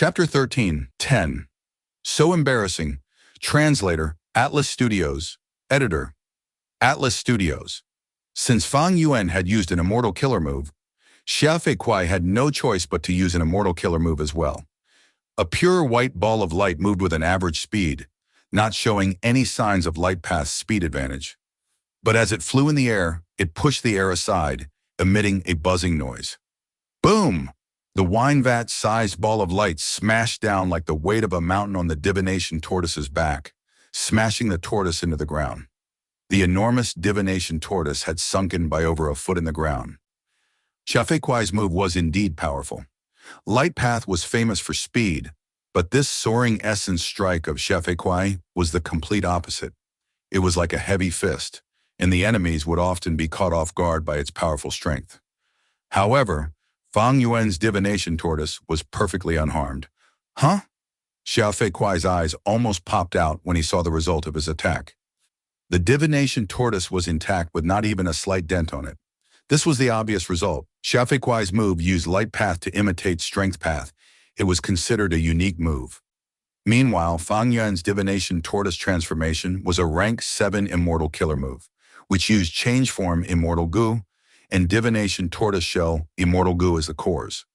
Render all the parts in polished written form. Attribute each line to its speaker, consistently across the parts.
Speaker 1: Chapter 13, 10. So embarrassing. Translator, Atlas Studios. Editor, Atlas Studios. Since Fang Yuan had used an immortal killer move, Xia Feiquai had no choice but to use an immortal killer move as well. A pure white ball of light moved with an average speed, not showing any signs of light path's speed advantage. But as it flew in the air, it pushed the air aside, emitting a buzzing noise. Boom! The wine vat-sized ball of light smashed down like the weight of a mountain on the divination tortoise's back, smashing the tortoise into the ground. The enormous divination tortoise had sunken by over a foot in the ground. Xia Feiquai's move was indeed powerful. Light Path was famous for speed, but this soaring essence strike of Xia Feiquai was the complete opposite. It was like a heavy fist, and the enemies would often be caught off guard by its powerful strength. However, Fang Yuan's divination tortoise was perfectly unharmed. Huh? Xia Feiquai's eyes almost popped out when he saw the result of his attack. The divination tortoise was intact with not even a slight dent on it. This was the obvious result. Xia Feiquai's move used Light Path to imitate Strength Path. It was considered a unique move. Meanwhile, Fang Yuan's divination tortoise transformation was a rank 7 immortal killer move, which used change form immortal goo and divination tortoise shell immortal goo as the cores.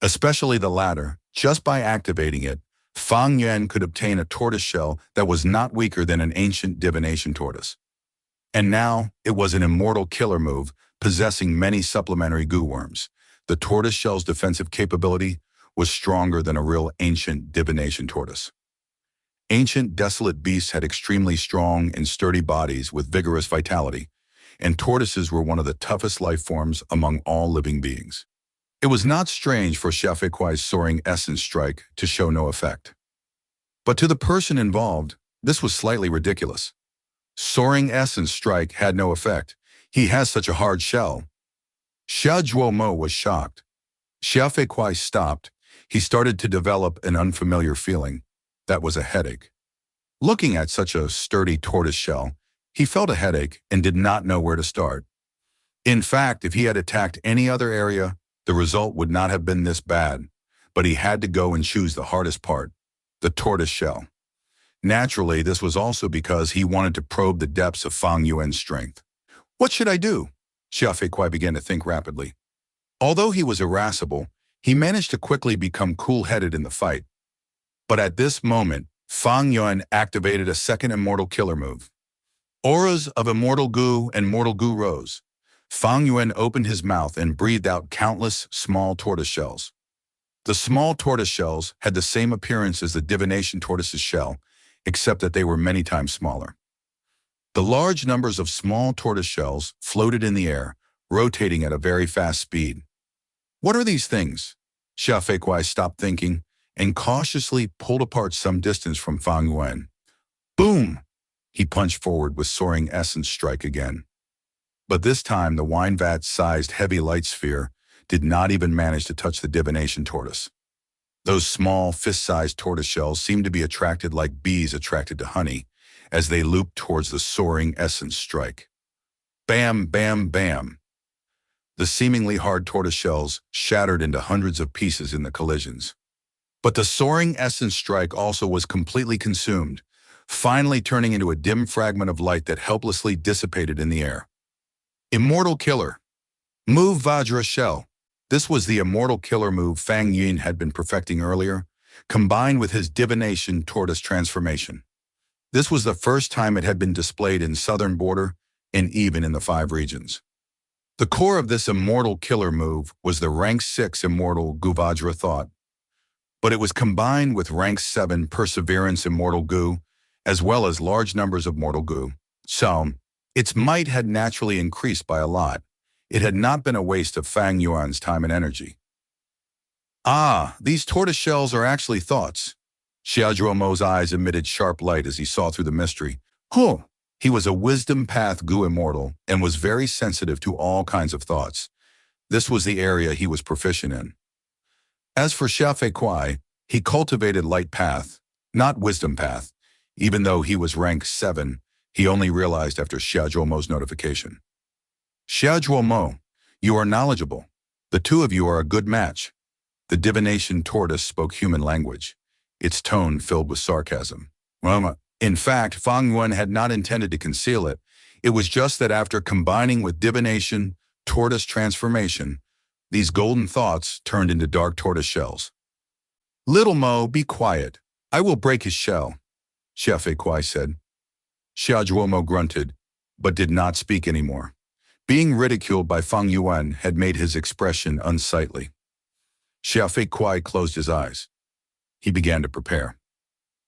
Speaker 1: Especially the latter, just by activating it, Fang Yuan could obtain a tortoise shell that was not weaker than an ancient divination tortoise. And now, it was an immortal killer move, possessing many supplementary goo worms. The tortoise shell's defensive capability was stronger than a real ancient divination tortoise. Ancient desolate beasts had extremely strong and sturdy bodies with vigorous vitality, and tortoises were one of the toughest life forms among all living beings. It was not strange for Xia Feiquai's soaring essence strike to show no effect. But to the person involved, this was slightly ridiculous. Soaring essence strike had no effect. He has such a hard shell. Xia Zhuomo was shocked. Xia Feiquai stopped. He started to develop an unfamiliar feeling. That was a headache. Looking at such a sturdy tortoise shell, he felt a headache and did not know where to start. In fact, if he had attacked any other area, the result would not have been this bad, but he had to go and choose the hardest part, the tortoise shell. Naturally, this was also because he wanted to probe the depths of Fang Yuan's strength. What should I do? Xia Feiquai began to think rapidly. Although he was irascible, he managed to quickly become cool-headed in the fight. But at this moment, Fang Yuan activated a second immortal killer move. Auras of immortal goo and mortal goo rose. Fang Yuan opened his mouth and breathed out countless small tortoise shells. The small tortoise shells had the same appearance as the divination tortoise's shell, except that they were many times smaller. The large numbers of small tortoise shells floated in the air, rotating at a very fast speed. What are these things? Xia Feiquai stopped thinking and cautiously pulled apart some distance from Fang Yuan. Boom! He punched forward with soaring essence strike again. But this time, the wine vat-sized heavy light sphere did not even manage to touch the divination tortoise. Those small, fist-sized tortoise shells seemed to be attracted like bees attracted to honey as they looped towards the soaring essence strike. Bam, bam, bam. The seemingly hard tortoise shells shattered into hundreds of pieces in the collisions. But the soaring essence strike also was completely consumed, finally turning into a dim fragment of light that helplessly dissipated in the air. Immortal Killer. Move Vajra Shell. This was the immortal killer move Fang Yuan had been perfecting earlier, combined with his divination tortoise transformation. This was the first time it had been displayed in southern border and even in the 5 regions. The core of this immortal killer move was the rank 6 immortal Goo Vajra thought, but it was combined with rank 7 perseverance immortal goo, as well as large numbers of mortal goo. So, its might had naturally increased by a lot. It had not been a waste of Fang Yuan's time and energy. Ah, these tortoise shells are actually thoughts. Xia Zhuomo's eyes emitted sharp light as he saw through the mystery. Huh! He was a wisdom path goo immortal and was very sensitive to all kinds of thoughts. This was the area he was proficient in. As for Xia Feiquai, he cultivated light path, not wisdom path. Even though he was rank 7, he only realized after Xia Zhuomo's notification. Xia Zhuomo, you are knowledgeable. The two of you are a good match. The divination tortoise spoke human language, its tone filled with sarcasm. In fact, Fang Yuan had not intended to conceal it. It was just that after combining with divination, tortoise transformation, these golden thoughts turned into dark tortoise shells. "Little Mo, be quiet. I will break his shell," Xia Feikwai said. Xia Zhuomo grunted, but did not speak anymore. Being ridiculed by Fang Yuan had made his expression unsightly. Xia Feikwai closed his eyes. He began to prepare.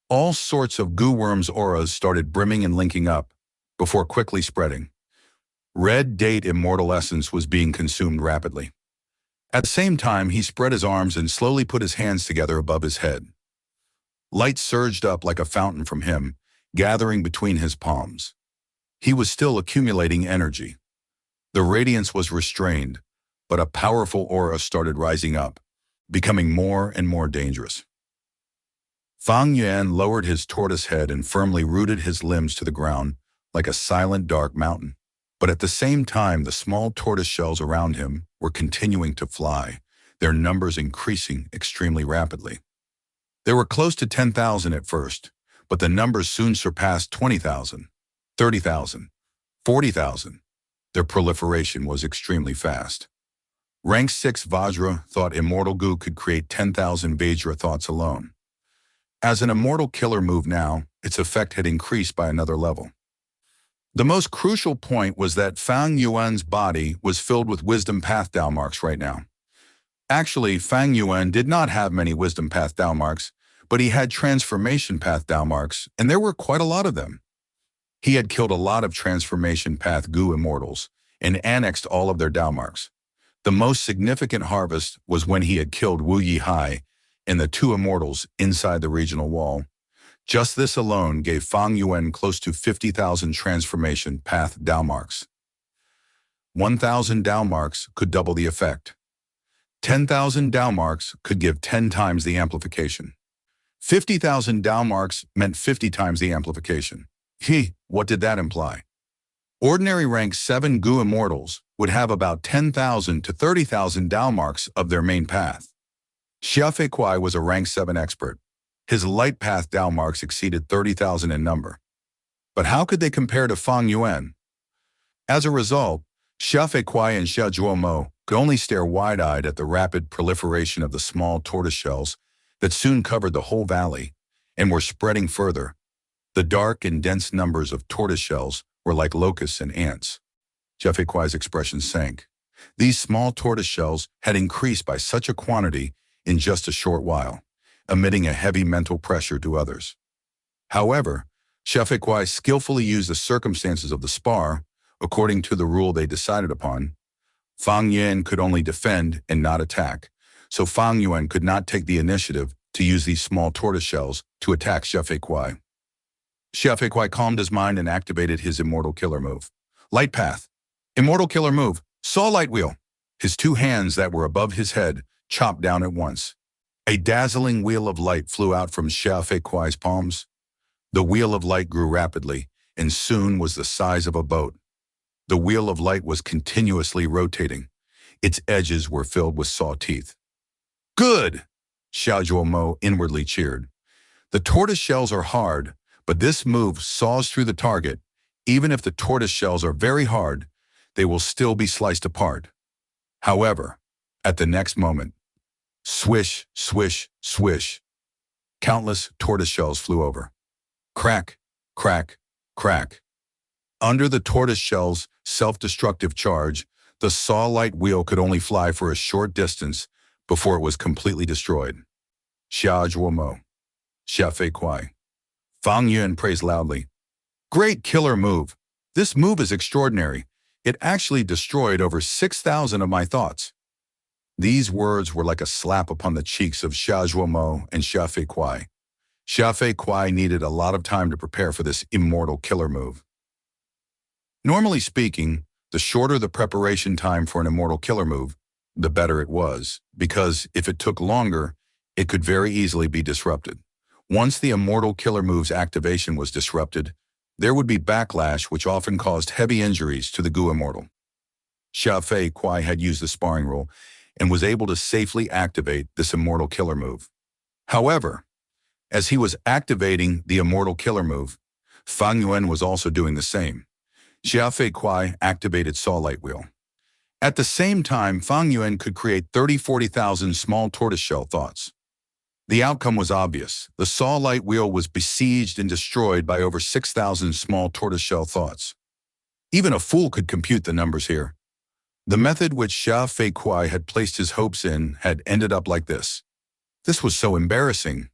Speaker 1: All sorts of goo worms' auras started brimming and linking up, before quickly spreading. Red date immortal essence was being consumed rapidly. At the same time, he spread his arms and slowly put his hands together above his head. Light surged up like a fountain from him, gathering between his palms. He was still accumulating energy. The radiance was restrained, but a powerful aura started rising up, becoming more and more dangerous. Fang Yuan lowered his tortoise head and firmly rooted his limbs to the ground like a silent dark mountain. But at the same time, the small tortoise shells around him were continuing to fly, their numbers increasing extremely rapidly. There were close to 10,000 at first, but the numbers soon surpassed 20,000, 30,000, 40,000. Their proliferation was extremely fast. Rank 6 Vajra thought Immortal Goo could create 10,000 Vajra thoughts alone. As an immortal killer move now, its effect had increased by another level. The most crucial point was that Fang Yuan's body was filled with Wisdom Path Dao marks right now. Actually, Fang Yuan did not have many Wisdom Path Dao marks, but he had Transformation Path Dao marks, and there were quite a lot of them. He had killed a lot of Transformation Path Goo immortals and annexed all of their Dao marks. The most significant harvest was when he had killed Wu Yihai and the 2 immortals inside the regional wall. Just this alone gave Fang Yuan close to 50,000 Transformation Path Dao marks. 1,000 Dao marks could double the effect. 10,000 Dao marks could give 10 times the amplification. 50,000 Dao marks meant 50 times the amplification. What did that imply? Ordinary rank 7 Goo immortals would have about 10,000 to 30,000 Dao marks of their main path. Xia Feikwai was a rank 7 expert. His light path Dao marks exceeded 30,000 in number. But how could they compare to Fang Yuan? As a result, Xia Feikwai and Xia Zhuomo could only stare wide-eyed at the rapid proliferation of the small tortoise shells that soon covered the whole valley and were spreading further. The dark and dense numbers of tortoise shells were like locusts and ants. Xia Feikwai's expression sank. These small tortoise shells had increased by such a quantity in just a short while, emitting a heavy mental pressure to others. However, Xia Feikwai skillfully used the circumstances of the spar according to the rule they decided upon. Fang Yuan could only defend and not attack, so Fang Yuan could not take the initiative to use these small tortoise shells to attack Xia Feikwai. Xia Feikwai calmed his mind and activated his Immortal Killer move. Light Path. Immortal Killer move. Saw Light Wheel. His 2 hands that were above his head chopped down at once. A dazzling wheel of light flew out from Xia Feikwai's palms. The wheel of light grew rapidly and soon was the size of a boat. The wheel of light was continuously rotating. Its edges were filled with saw teeth. Good! Xia Zhuomo inwardly cheered. The tortoise shells are hard, but this move saws through the target. Even if the tortoise shells are very hard, they will still be sliced apart. However, at the next moment, swish, swish, swish, countless tortoise shells flew over. Crack, crack, crack. Under the tortoise shell's self-destructive charge, the saw-light wheel could only fly for a short distance before it was completely destroyed. Xia Zhuomo, Xia Feikwai. Fang Yuan praised loudly. Great killer move. This move is extraordinary. It actually destroyed over 6,000 of my thoughts. These words were like a slap upon the cheeks of Xia Zhuomo and Xia Feikwai. Xia Feikwai needed a lot of time to prepare for this immortal killer move. Normally speaking, the shorter the preparation time for an immortal killer move, the better it was, because if it took longer, it could very easily be disrupted. Once the immortal killer move's activation was disrupted, there would be backlash which often caused heavy injuries to the Goo Immortal. Xia Feikwai had used the sparring rule, and was able to safely activate this immortal killer move. However, as he was activating the immortal killer move, Fang Yuan was also doing the same. Xia Fei Kuai activated Saw Light Wheel. At the same time, Fang Yuan could create 40,000 small tortoiseshell thoughts. The outcome was obvious. The Saw Light Wheel was besieged and destroyed by over 6,000 small tortoiseshell thoughts. Even a fool could compute the numbers here. The method which Xia Fei Kuai had placed his hopes in had ended up like this. This was so embarrassing.